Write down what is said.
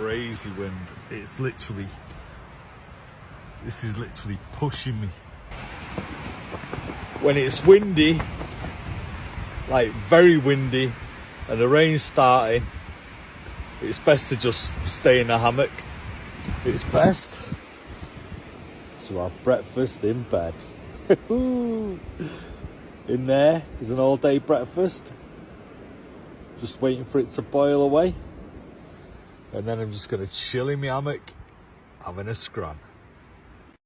crazy wind. This is literally pushing me. When it's windy, like very windy, and the rain's starting, it's best to just stay in the hammock. It's best to have breakfast in bed. In there is an all-day breakfast, just waiting for it to boil away, and then I'm just going to chill in my hammock, having a scran.